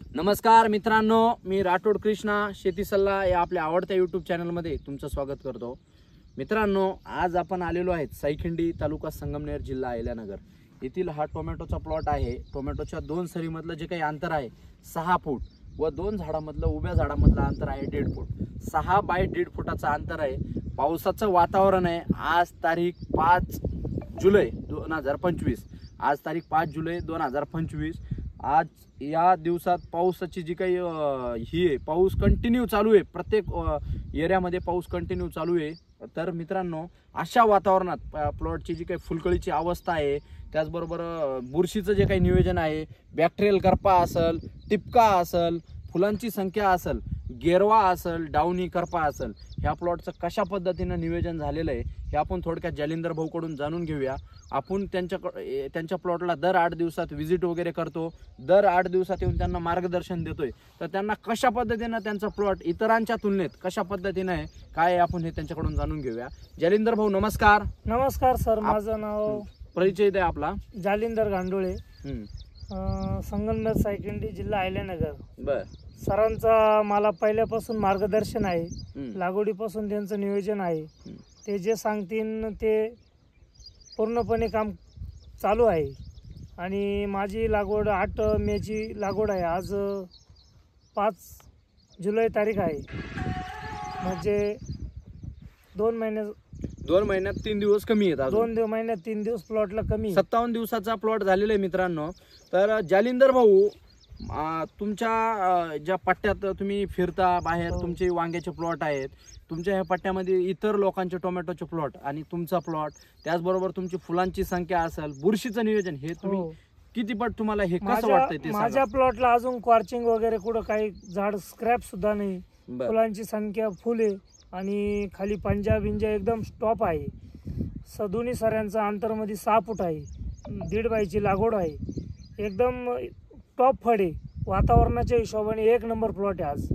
नमस्कार मित्रांनो, मी राठोड कृष्णा शेती सल्ला या आपल्या आवडत्या यूट्यूब चॅनलमध्ये तुमचं स्वागत करतो। मित्रांनो, आज आपण आलेलो आहेत सायखिंडी तालुका संगमनेर जिल्हा अहिल्यानगर येथील हा टोमॅटोचा प्लॉट आहे। टोमॅटोच्या दोन सरीमधलं जे काही अंतर आहे 6 फूट व दोन झाडामधलं उभ्या झाडामधलं अंतर आहे 1.5 फूट। 6 बाय 1.5 फुटाचं अंतर आहे। पावसाचं वातावरण आहे। आज तारीख 5 जुलै 2025। आज तारीख 5 जुलै 2025। आज या दिवसात पावसाची जी काही ही आहे, पाऊस कंटिन्यू चालू आहे। प्रत्येक एरियामध्ये पाऊस कंटिन्यू चालू आहे। तर मित्रांनो, अशा वातावरणात प्लॉटची जी काही फुलकळीची अवस्था आहे, त्याचबरोबर बुरशीचं जे काही नियोजन आहे, बॅक्टेरियल करपा असेल, टिपका असेल, फुलांची संख्या असेल, गेरवा असेल, डाउनी करपा असेल, ह्या प्लॉटचं कशा पद्धतीनं नियोजन झालेलं आहे हे आपण थोडक्यात जालिंदर भाऊकडून जाणून घेऊया। आपण त्यांच्या प्लॉटला दर 8 दिवसात व्हिजिट वगैरे करतो, दर 8 दिवसात येऊन त्यांना मार्गदर्शन देतोय। तर त्यांना कशा पद्धतीनं त्यांचा प्लॉट इतरांच्या तुलनेत कशा पद्धतीनं आहे काय आपण हे त्यांच्याकडून जाणून घेऊया। जालिंदर भाऊ नमस्कार। नमस्कार सर, माझं नाव परिचय द्या आपला। जालिंदर गांडोळे, संगमनेर सायखिंडी जिल्हा अहिल्यानगर। बर, सरांचा मला पहिल्यापासून मार्गदर्शन आहे, लागवडीपासून त्यांचं नियोजन आहे। ते जे सांगतील ते पूर्णपणे काम चालू आहे। आणि माझी लागवड 8 मेची लागवड आहे। आज 5 जुलै तारीख आहे, म्हणजे 2 महिन्यात 3 दिवस कमी आहेत। 2 महिन्यात 3 दिवस प्लॉटला कमी। 57 दिवसाचा प्लॉट झालेला आहे मित्रांनो। तर जालिंदर भाऊ, तुमच्या ज्या पट्ट्यात तुम्ही फिरता बाहेर, तुमचे वांग्याचे प्लॉट आहेत, तुमच्या ह्या पट्ट्यामध्ये इतर लोकांचे टोमॅटोचे प्लॉट आणि तुमचा प्लॉट, त्याचबरोबर तुमची फुलांची संख्या असेल, बुरशीचं नियोजन, हे तुम्ही किती पट तुम्हाला हे कसं वाटतंय ते सांगा। माझ्या प्लॉटला अजून क्वार्चिंग वगैरे कुठं काही झाड स्क्रॅप सुद्धा नाही। फुलांची संख्या फुल आहे आणि खाली पंजाब इंजा एकदम स्टॉप आहे। दोन्ही सऱ्यांचा अंतर मध्ये 6 फूट आहे। 1.5 बायची लागवड आहे। एकदम टॉप फळ आहे। वातावरणाच्या हिशोबाने 1 नंबर प्लॉट आहे आज।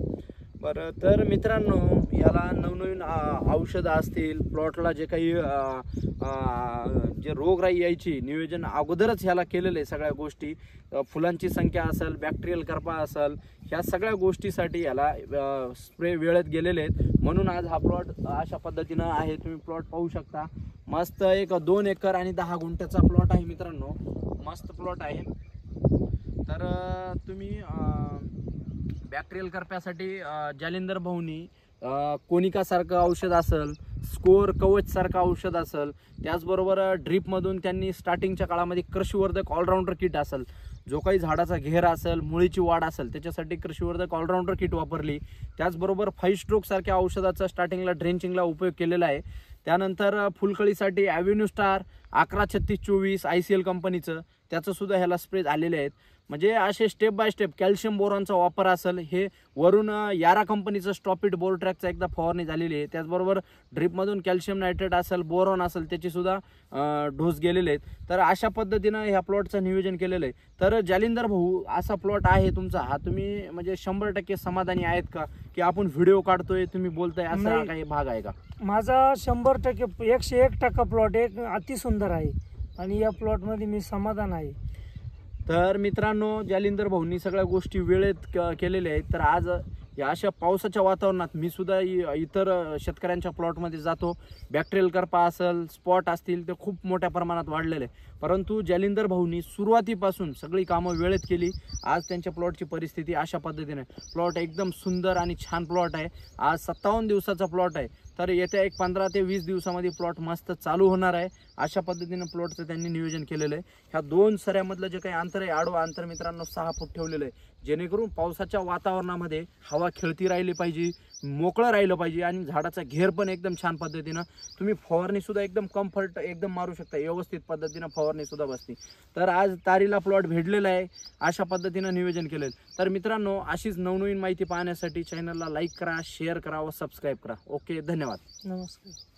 बरं, तर मित्रांनो, याला नवनवीन औषधं असतील, प्लॉटला जे काही जे रोगराई यायची नियोजन अगोदरच ह्याला केलेलं आहे। सगळ्या गोष्टी, फुलांची संख्या असेल, बॅक्टेरियल करपा असेल, ह्या सगळ्या गोष्टीसाठी याला स्प्रे वेळेत गेलेले आहेत। म्हणून आज हा प्लॉट अशा पद्धतीनं आहे। तुम्ही प्लॉट पाहू शकता। मस्त एक 2 एकर आणि 10 गुंठ्याचा प्लॉट आहे मित्रांनो। मस्त प्लॉट आहे। तर तुम्ही बॅक्टेरियल करप्यासाठी जालिंदर भाऊनी कोनिका सारखं औषध असेल, स्कोर कवच सारखं औषध असेल, त्याचबरोबर ड्रीपमधून त्यांनी स्टार्टिंगच्या काळामध्ये कृषीवर्धक ऑलराऊंडर किट असेल, जो काही झाडाचा घेर असेल, मुळीची वाढ असेल, त्याच्यासाठी कृषीवर्धक ऑलराऊंडर किट वापरली। त्याचबरोबर 5 स्ट्रोक सारख्या औषधाचा स्टार्टिंगला ड्रेंचिंगला उपयोग केलेला आहे। त्यानंतर फुलकळीसाठी ॲव्हेन्यू स्टार 113624 ICL कंपनीचं, त्याचं सुद्धा ह्याला स्प्रे झालेले आहेत। म्हणजे असे स्टेप बाय स्टेप कॅल्शियम बोरॉनचा वापर असेल, हे वरून यारा कंपनीचं स्टॉपिट बोर ट्रॅकचा एकदा फवारणी झालेली आहे। त्याचबरोबर ड्रीपमधून कॅल्शियम नायट्रेट असेल, बोरॉन असेल, त्याची सुद्धा डोस गेलेले आहेत। तर अशा पद्धतीनं ह्या प्लॉटचं नियोजन केलेलं आहे। तर जालिंदर भाऊ, असा प्लॉट आहे तुमचा हा, तुम्ही म्हणजे 100% समाधानी आहेत का, की आपण व्हिडिओ काढतोय तुम्ही बोलताय असा काही भाग आहे का? माझा 100% 101% प्लॉट एक अति सुंदर आहे आणि या प्लॉटमध्ये मी समाधान आहे। तर मित्रांनो, जालिंदर भाऊंनी सगळ्या गोष्टी वेळेत केलेल्या आहेत। तर आज या अशा पावसाच्या वातावरणात मी सुद्धा इतर शेतकऱ्यांच्या प्लॉटमध्ये जातो। बॅक्टेरियल करपा असेल, स्पॉट असतील, ते खूप मोठ्या प्रमाणात वाढलेले, परंतु जालिंदर भाऊंनी सुरुवातीपासून सगळी कामं वेळेत केली। आज त्यांच्या प्लॉटची परिस्थिती अशा पद्धतीने, प्लॉट एकदम सुंदर आणि छान प्लॉट आहे। आज 57 दिवसाचा प्लॉट आहे। तर येत्या एक 15 ते 20 दिवसामध्ये प्लॉट मस्त चालू होणार आहे। अशा पद्धतीने प्लॉटचं त्यांनी नियोजन केलेलं आहे। ह्या 2 सऱ्यामधलं जे काही अंतर आहे, आडवं अंतर मित्रांनो 6 फूट ठेवलेलं आहे, जेणेकरून पावसाच्या वातावरणामध्ये हवा खेळती राहिली पाहिजे, मोकळं राहिलं पाहिजे आणि झाडाचा घेर पण एकदम छान पद्धतीनं, तुम्ही फवारणी सुद्धा एकदम कम्फर्ट एकदम मारू शकता, व्यवस्थित पद्धतीनं फवारणी सुद्धा बसते। तर आज तारीला प्लॉट भेटलेला आहे, अशा पद्धतीनं नियोजन केलेलं। तर मित्रांनो, अशीच नवनवीन माहिती पाहण्यासाठी चॅनलला लाईक करा, शेअर करा व सबस्क्राईब करा। ओके, धन्यवाद। नमस्कार।